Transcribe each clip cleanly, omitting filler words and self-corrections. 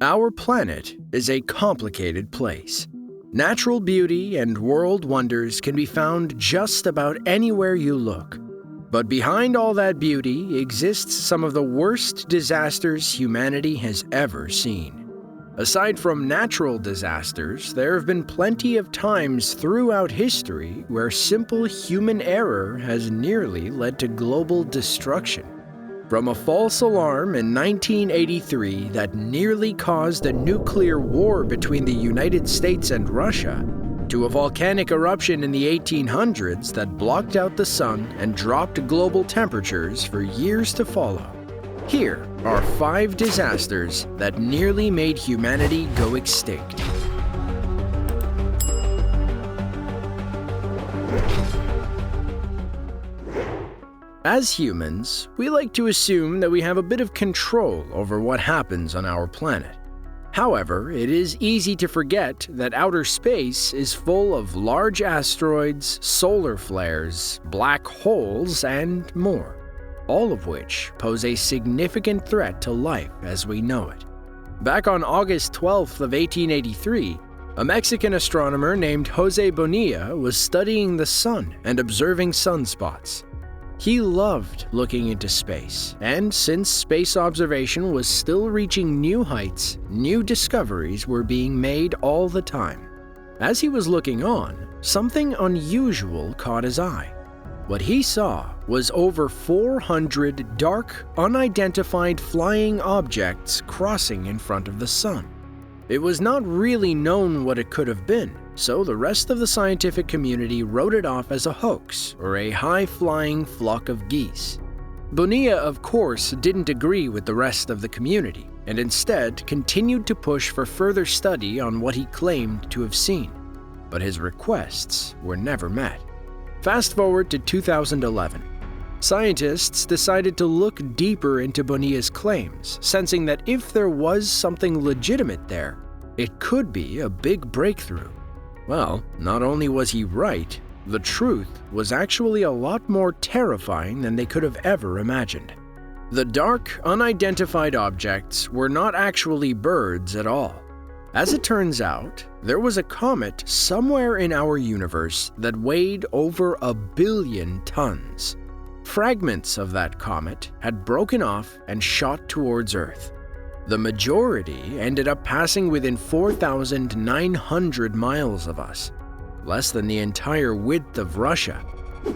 Our planet is a complicated place. Natural beauty and world wonders can be found just about anywhere you look. But behind all that beauty exists some of the worst disasters humanity has ever seen. Aside from natural disasters, there have been plenty of times throughout history where simple human error has nearly led to global destruction. From a false alarm in 1983 that nearly caused a nuclear war between the United States and Russia, to a volcanic eruption in the 1800s that blocked out the sun and dropped global temperatures for years to follow. Here are 5 disasters that nearly made humanity go extinct. As humans, we like to assume that we have a bit of control over what happens on our planet. However, it is easy to forget that outer space is full of large asteroids, solar flares, black holes, and more, all of which pose a significant threat to life as we know it. Back on August 12th of 1883, a Mexican astronomer named José Bonilla was studying the sun and observing sunspots. He loved looking into space, and since space observation was still reaching new heights, new discoveries were being made all the time. As he was looking on, something unusual caught his eye. What he saw was over 400 dark, unidentified flying objects crossing in front of the sun. It was not really known what it could have been, so the rest of the scientific community wrote it off as a hoax or a high-flying flock of geese. Bonilla, of course, didn't agree with the rest of the community, and instead continued to push for further study on what he claimed to have seen. But his requests were never met. Fast forward to 2011. Scientists decided to look deeper into Bonilla's claims, sensing that if there was something legitimate there, it could be a big breakthrough. Well, not only was he right, the truth was actually a lot more terrifying than they could have ever imagined. The dark, unidentified objects were not actually birds at all. As it turns out, there was a comet somewhere in our universe that weighed over 1 billion tons. Fragments of that comet had broken off and shot towards Earth. The majority ended up passing within 4,900 miles of us, less than the entire width of Russia.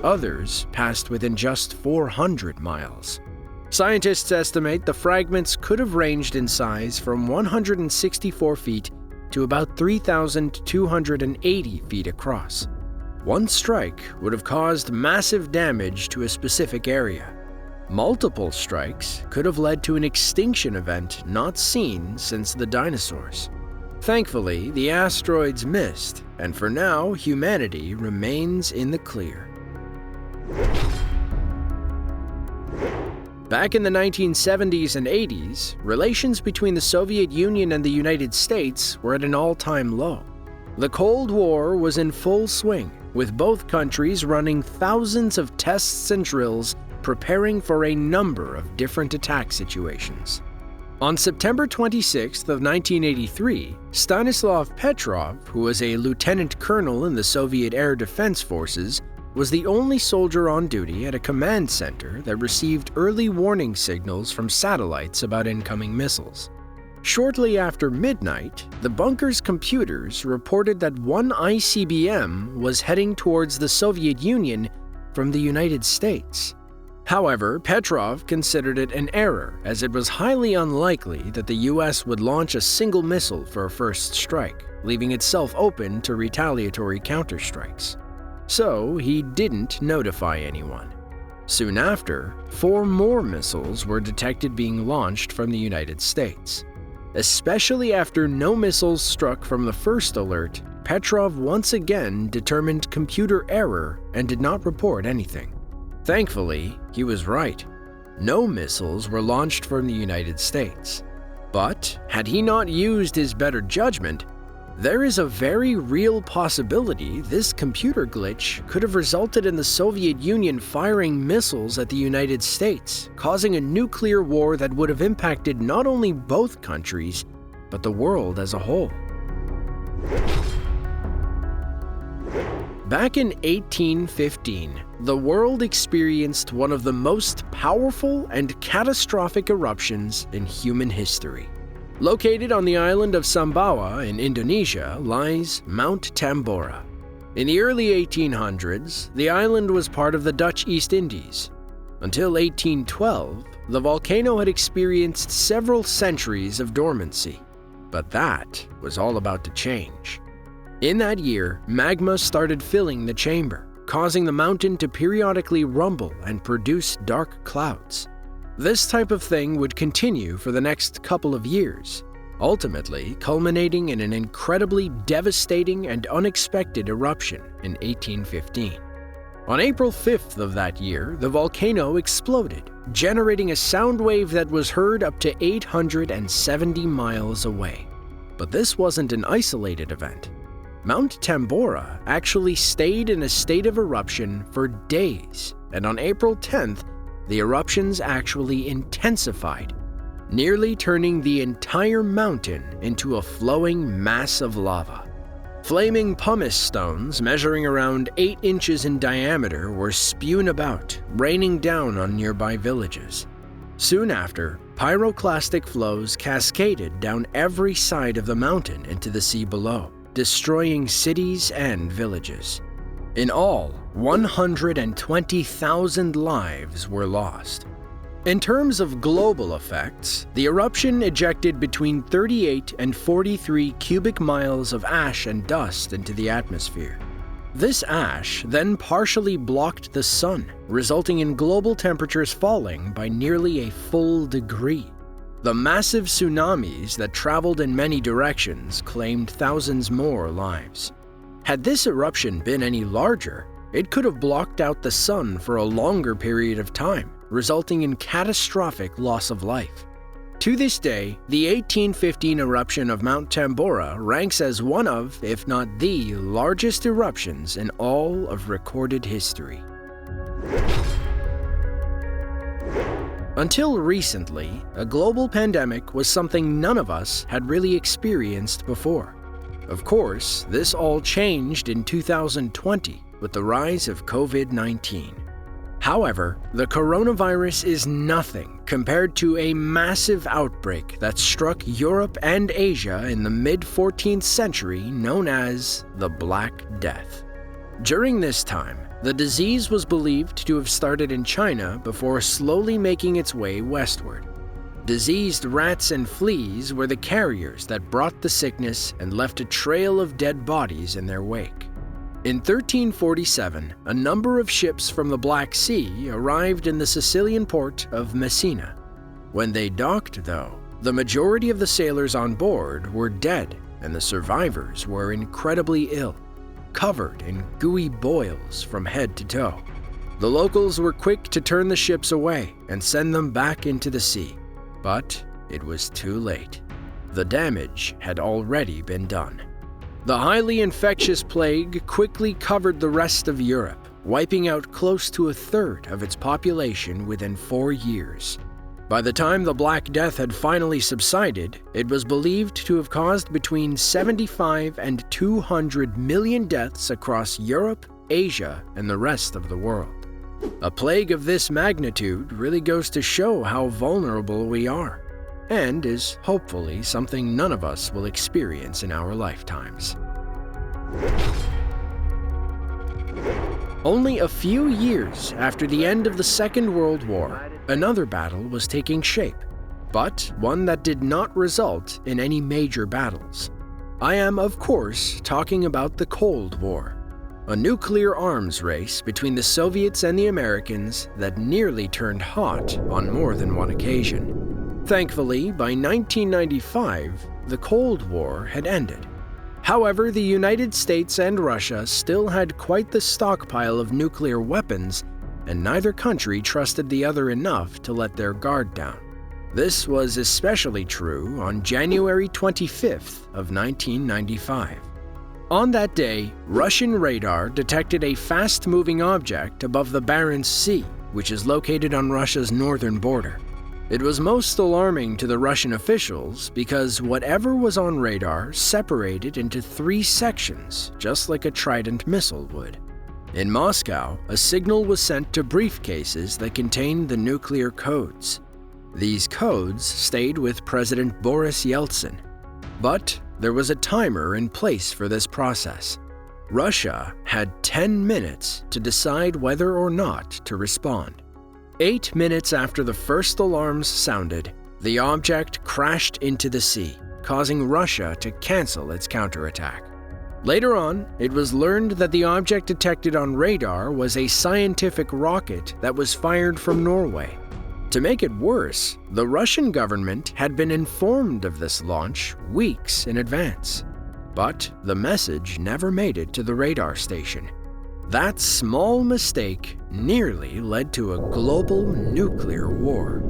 Others passed within just 400 miles. Scientists estimate the fragments could have ranged in size from 164 feet to about 3,280 feet across. One strike would have caused massive damage to a specific area. Multiple strikes could have led to an extinction event not seen since the dinosaurs. Thankfully, the asteroids missed, and for now, humanity remains in the clear. Back in the 1970s and 80s, relations between the Soviet Union and the United States were at an all-time low. The Cold War was in full swing, with both countries running thousands of tests and drills preparing for a number of different attack situations. On September 26th of 1983, Stanislav Petrov, who was a lieutenant colonel in the Soviet Air Defense Forces, was the only soldier on duty at a command center that received early warning signals from satellites about incoming missiles. Shortly after midnight, the bunker's computers reported that one ICBM was heading towards the Soviet Union from the United States. However, Petrov considered it an error, as it was highly unlikely that the US would launch a single missile for a first strike, leaving itself open to retaliatory counterstrikes. So he didn't notify anyone. Soon after, 4 more missiles were detected being launched from the United States. Especially after no missiles struck from the first alert, Petrov once again determined computer error and did not report anything. Thankfully, he was right. No missiles were launched from the United States. But had he not used his better judgment, there is a very real possibility this computer glitch could have resulted in the Soviet Union firing missiles at the United States, causing a nuclear war that would have impacted not only both countries, but the world as a whole. Back in 1815, the world experienced one of the most powerful and catastrophic eruptions in human history. Located on the island of Sumbawa in Indonesia lies Mount Tambora. In the early 1800s, the island was part of the Dutch East Indies. Until 1812, the volcano had experienced several centuries of dormancy. But that was all about to change. In that year, magma started filling the chamber, causing the mountain to periodically rumble and produce dark clouds. This type of thing would continue for the next couple of years, ultimately culminating in an incredibly devastating and unexpected eruption in 1815. On April 5th of that year, the volcano exploded, generating a sound wave that was heard up to 870 miles away. But this wasn't an isolated event. Mount Tambora actually stayed in a state of eruption for days, and on April 10th, the eruptions actually intensified, nearly turning the entire mountain into a flowing mass of lava. Flaming pumice stones measuring around 8 inches in diameter were spewed about, raining down on nearby villages. Soon after, pyroclastic flows cascaded down every side of the mountain into the sea below, destroying cities and villages. In all, 120,000 lives were lost. In terms of global effects, the eruption ejected between 38 and 43 cubic miles of ash and dust into the atmosphere. This ash then partially blocked the sun, resulting in global temperatures falling by nearly a full degree. The massive tsunamis that traveled in many directions claimed thousands more lives. Had this eruption been any larger, it could have blocked out the sun for a longer period of time, resulting in catastrophic loss of life. To this day, the 1815 eruption of Mount Tambora ranks as one of, if not the, largest eruptions in all of recorded history. Until recently, a global pandemic was something none of us had really experienced before. Of course, this all changed in 2020 with the rise of COVID-19. However, the coronavirus is nothing compared to a massive outbreak that struck Europe and Asia in the mid-14th century known as the Black Death. During this time, the disease was believed to have started in China before slowly making its way westward. Diseased rats and fleas were the carriers that brought the sickness and left a trail of dead bodies in their wake. In 1347, a number of ships from the Black Sea arrived in the Sicilian port of Messina. When they docked, though, the majority of the sailors on board were dead and the survivors were incredibly ill, covered in gooey boils from head to toe. The locals were quick to turn the ships away and send them back into the sea, but it was too late. The damage had already been done. The highly infectious plague quickly covered the rest of Europe, wiping out close to a third of its population within 4 years. By the time the Black Death had finally subsided, it was believed to have caused between 75 and 200 million deaths across Europe, Asia, and the rest of the world. A plague of this magnitude really goes to show how vulnerable we are, and is hopefully something none of us will experience in our lifetimes. Only a few years after the end of the Second World War, another battle was taking shape, but one that did not result in any major battles. I am, of course, talking about the Cold War, a nuclear arms race between the Soviets and the Americans that nearly turned hot on more than one occasion. Thankfully, by 1995, the Cold War had ended. However, the United States and Russia still had quite the stockpile of nuclear weapons, and neither country trusted the other enough to let their guard down. This was especially true on January 25th of 1995. On that day, Russian radar detected a fast-moving object above the Barents Sea, which is located on Russia's northern border. It was most alarming to the Russian officials because whatever was on radar separated into 3 sections, just like a Trident missile would. In Moscow, a signal was sent to briefcases that contained the nuclear codes. These codes stayed with President Boris Yeltsin. But there was a timer in place for this process. Russia had 10 minutes to decide whether or not to respond. 8 minutes after the first alarms sounded, the object crashed into the sea, causing Russia to cancel its counterattack. Later on, it was learned that the object detected on radar was a scientific rocket that was fired from Norway. To make it worse, the Russian government had been informed of this launch weeks in advance. But the message never made it to the radar station. That small mistake nearly led to a global nuclear war.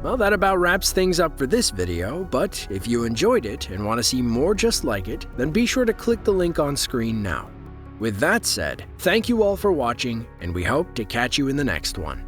Well, that about wraps things up for this video, but if you enjoyed it and want to see more just like it, then be sure to click the link on screen now. With that said, thank you all for watching, and we hope to catch you in the next one.